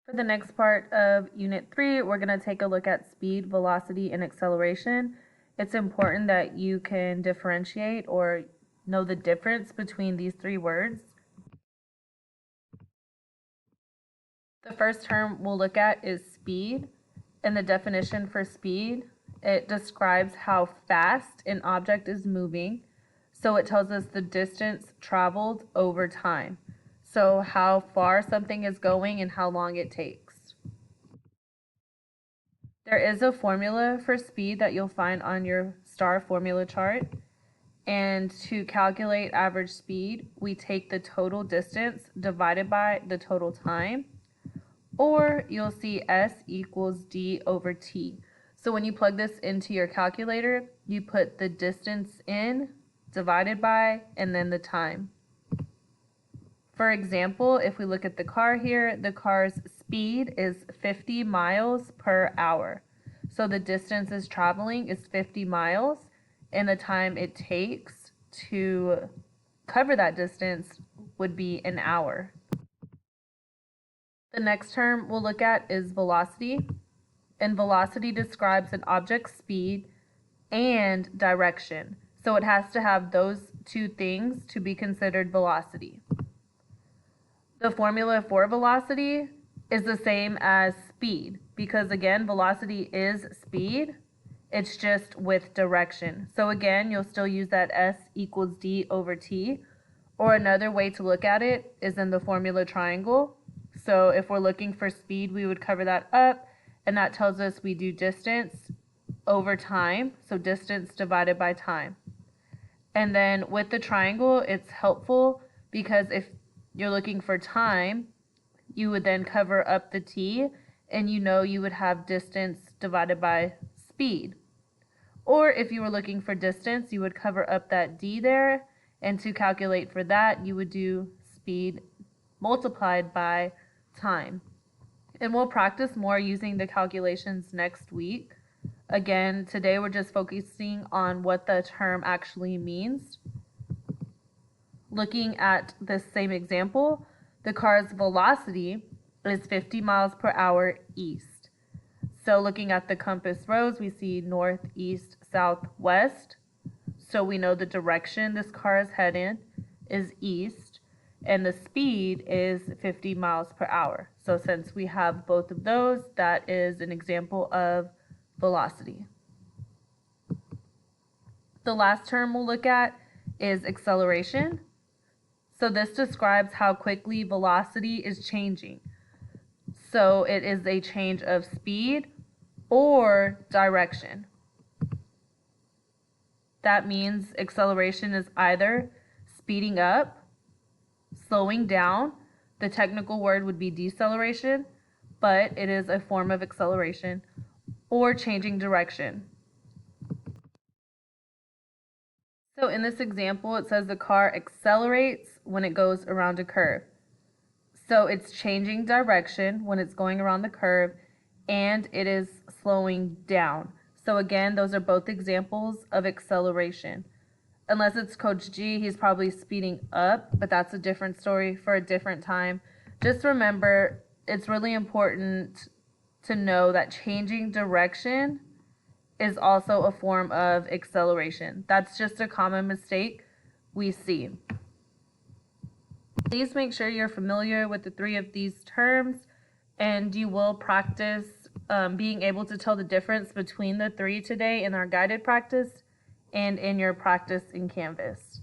For the next part of Unit 3, we're going to take a look at speed, velocity, and acceleration. It's important that you can differentiate or know the difference between these three words. The first term we'll look at is speed, and the definition for speed, it describes how fast an object is moving. So it tells us the distance traveled over time. So how far something is going and how long it takes. There is a formula for speed that you'll find on your STAR formula chart. And to calculate average speed, we take the total distance divided by the total time. Or you'll see S equals D over T. So when you plug this into your calculator, you put the distance in, divided by, and then the time. For example, if we look at the car here, the car's speed is 50 miles per hour. So the distance it's traveling is 50 miles, and the time it takes to cover that distance would be an hour. The next term we'll look at is velocity, and velocity describes an object's speed and direction. So it has to have those two things to be considered velocity. The formula for velocity is the same as speed because, again, velocity is speed. It's just with direction. So again, you'll still use that S equals D over T. Or another way to look at it is in the formula triangle. So if we're looking for speed, we would cover that up, and that tells us we do distance over time, so distance divided by time. And then with the triangle, it's helpful because if you're looking for time, you would then cover up the T, and you would have distance divided by speed. Or if you were looking for distance, you would cover up that D there, and to calculate for that, you would do speed multiplied by time. And we'll practice more using the calculations next week. Again, today we're just focusing on what the term actually means. Looking at this same example, the car's velocity is 50 miles per hour east. So looking at the compass rose, we see north, east, south, west. So we know the direction this car is headed is east, and the speed is 50 miles per hour. So since we have both of those, that is an example of velocity. The last term we'll look at is acceleration. So this describes how quickly velocity is changing. So it is a change of speed or direction. That means acceleration is either speeding up, slowing down. The technical word would be deceleration, but it is a form of acceleration, or changing direction. So in this example, it says the car accelerates when it goes around a curve. So it's changing direction when it's going around the curve, and it is slowing down. So again, those are both examples of acceleration. Unless it's Coach G, he's probably speeding up, but that's a different story for a different time. Just remember, it's really important to know that changing direction is also a form of acceleration. That's just a common mistake we see. Please make sure you're familiar with the three of these terms, and you will practice being able to tell the difference between the three today in our guided practice and in your practice in Canvas.